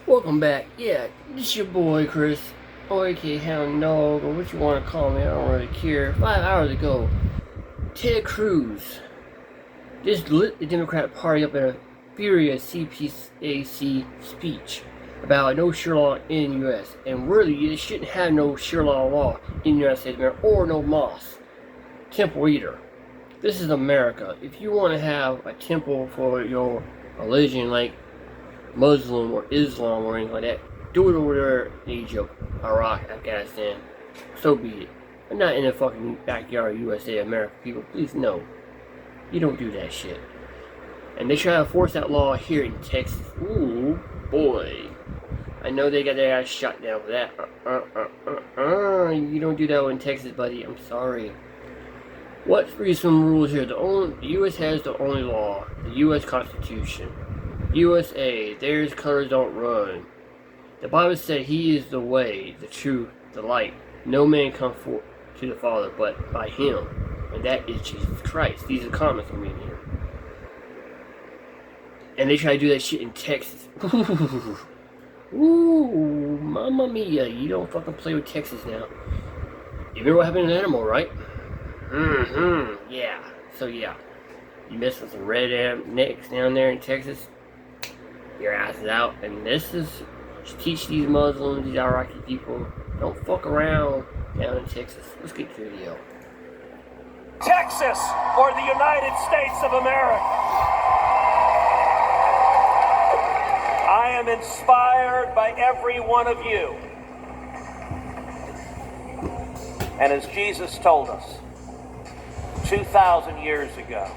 Welcome back. Yeah, this your boy Chris, or aka Hound Dog, or what you want to call me. I don't really care. 5 hours ago, Ted Cruz just lit the Democratic Party up in a furious CPAC speech about no Sharia law in the U.S. And really, you shouldn't have no Sharia law in the United States of America, or no mosque, temple either. This is America. If you want to have a temple for your religion, like Muslim or Islam or anything like that, do it over there in Egypt, Iraq, Afghanistan. So be it. But not in the fucking backyard of USA, America, people. Please, no. You don't do that shit. And they try to force that law here in Texas. Ooh, boy. I know they got their ass shot down for that. You don't do that in Texas, buddy. I'm sorry. Let's read some rules here. The U.S. has the only law, the U.S. Constitution. USA, theirs colors don't run. The Bible said He is the way, the truth, the light. No man comes forth to the Father but by Him, and that is Jesus Christ. These are comments I'm reading here. And they try to do that shit in Texas. Ooh, mamma mia, you don't fucking play with Texas now. You remember what happened in Animal, right? Yeah. So yeah, you mess with some red necks down there in Texas, your ass is out. And this is to teach these Muslims, these Iraqi people, don't fuck around down in Texas. Let's get to the video. Texas or the United States of America. I am inspired by every one of you. And as Jesus told us 2,000 years ago,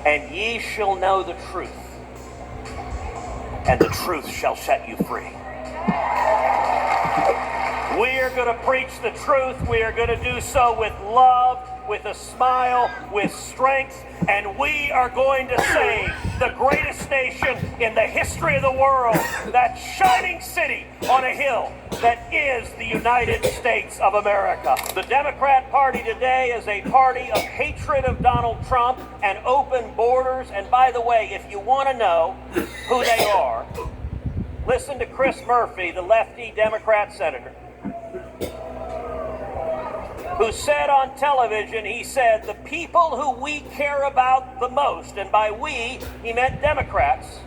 and ye shall know the truth, and the truth shall set you free. We are going to preach the truth. We are going to do so with love, with a smile, with strength, and we are going to save the greatest nation in the history of the world, that shining city on a hill that is the United States of America. The Democrat Party today is a party of hatred of Donald Trump and open borders. And by the way, if you want to know who they are, listen to Chris Murphy, the lefty Democrat senator, who said on television, he said, the people who we care about the most, and by we, he meant Democrats,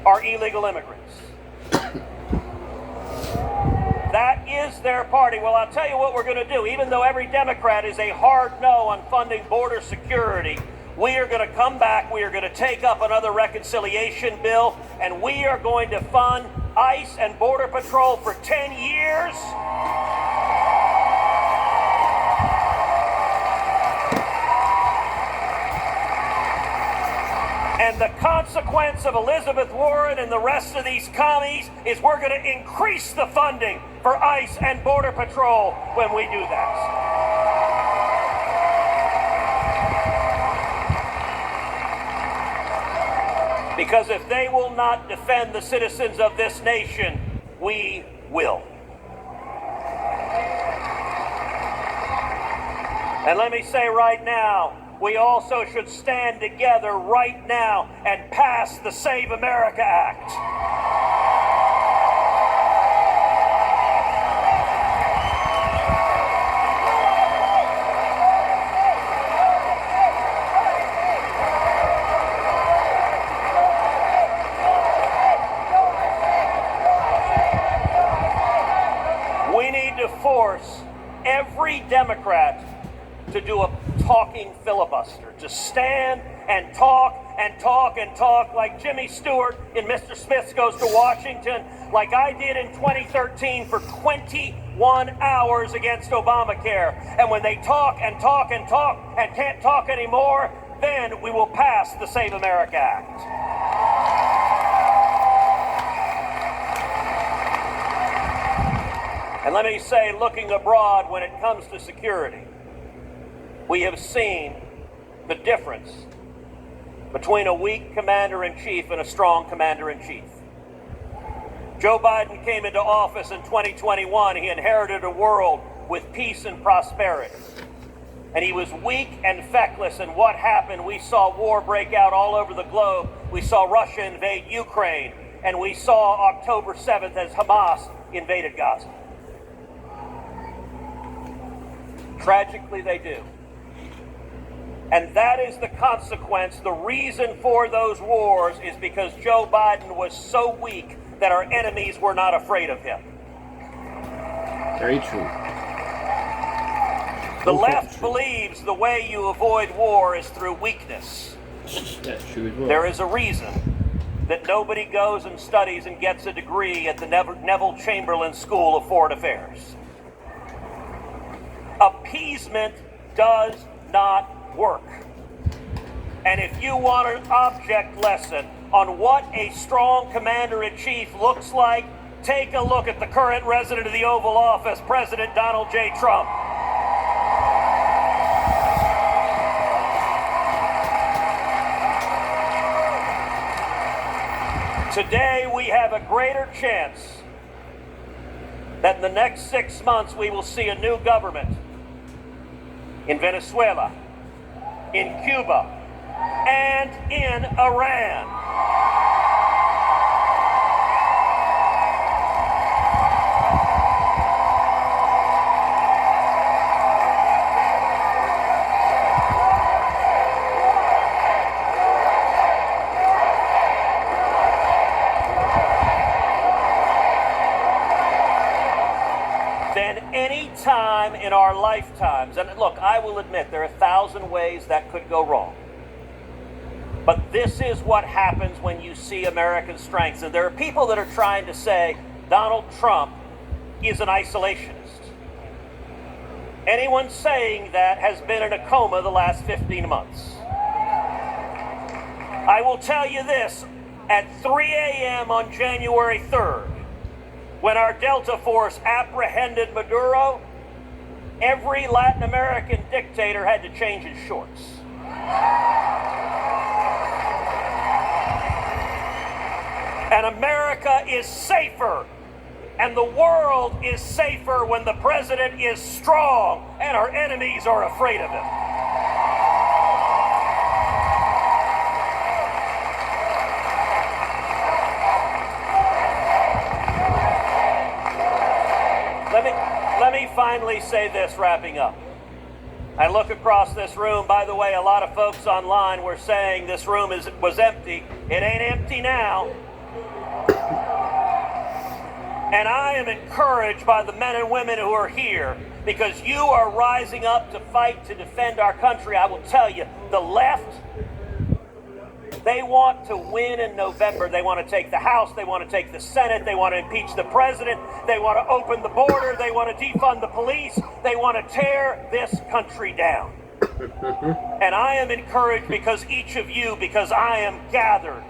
are illegal immigrants. That is their party. Well, I'll tell you what we're going to do. Even though every Democrat is a hard no on funding border security, we are going to come back, we are going to take up another reconciliation bill, and we are going to fund ICE and Border Patrol for 10 years. And the consequence of Elizabeth Warren and the rest of these commies is we're going to increase the funding for ICE and Border Patrol when we do that. Because if they will not defend the citizens of this nation, we will. And let me say right now, we also should stand together right now and pass the Save America Act. We need to force every Democrat to do a talking filibuster, to stand and talk and talk and talk like Jimmy Stewart in Mr. Smith's Goes to Washington, like I did in 2013 for 21 hours against Obamacare. And when they talk and talk and talk and can't talk anymore, then we will pass the Save America Act. And let me say, looking abroad when it comes to security, we have seen the difference between a weak commander-in-chief and a strong commander-in-chief. Joe Biden came into office in 2021. He inherited a world with peace and prosperity. And he was weak and feckless. And what happened? We saw war break out all over the globe. We saw Russia invade Ukraine. and we saw October 7th as Hamas invaded Gaza. Tragically, they do. And that is the consequence. The reason for those wars is because Joe Biden was so weak that our enemies were not afraid of him. Very true. The left believes the way you avoid war is through weakness. That's true as well. There is a reason that nobody goes and studies and gets a degree at the Neville Chamberlain School of Foreign Affairs. Appeasement does not work. And if you want an object lesson on what a strong commander-in-chief looks like, take a look at the current resident of the Oval Office, President Donald J. Trump. Today, we have a greater chance that in the next 6 months we will see a new government in Venezuela, in Cuba, and in Iran. Than any time in our lifetimes. And look, I will admit there are 1,000 ways that could go wrong. But this is what happens when you see American strengths. And there are people that are trying to say Donald Trump is an isolationist. Anyone saying that has been in a coma the last 15 months. I will tell you this, at 3 a.m. on January 3rd, when our Delta Force apprehended Maduro, every Latin American dictator had to change his shorts. And America is safer, and the world is safer when the president is strong and our enemies are afraid of him. Let me finally say this, wrapping up. I look across this room. By the way, a lot of folks online were saying this room was empty. It ain't empty now. And I am encouraged by the men and women who are here because you are rising up to fight to defend our country. I will tell you, the left, they want to win in November. They want to take the House. They want to take the Senate. They want to impeach the president. They want to open the border. They want to defund the police. They want to tear this country down. And I am encouraged because I am gathered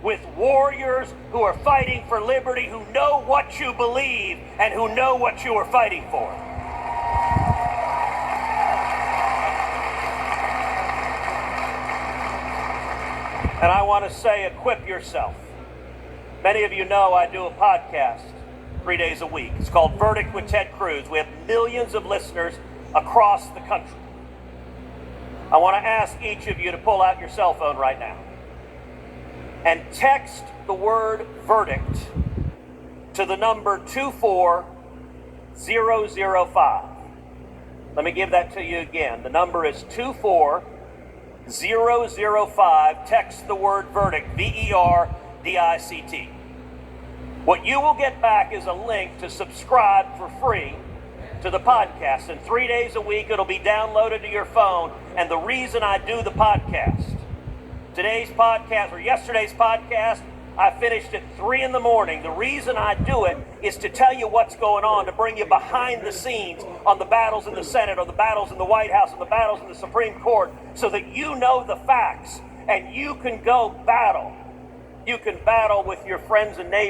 with warriors who are fighting for liberty, who know what you believe and who know what you are fighting for. And I want to say, equip yourself. Many of you know I do a podcast 3 days a week. It's called Verdict with Ted Cruz. We have millions of listeners across the country. I want to ask each of you to pull out your cell phone right now and text the word verdict to the number 24005. Let me give that to you again. The number is 24005. Text the word verdict, VERDICT. What you will get back is a link to subscribe for free to the podcast. And 3 days a week, it'll be downloaded to your phone. And the reason I do the podcast, today's podcast or yesterday's podcast, I finished at 3 in the morning. The reason I do it is to tell you what's going on, to bring you behind the scenes on the battles in the Senate, or the battles in the White House, and the battles in the Supreme Court, so that you know the facts and you can go battle. You can battle with your friends and neighbors.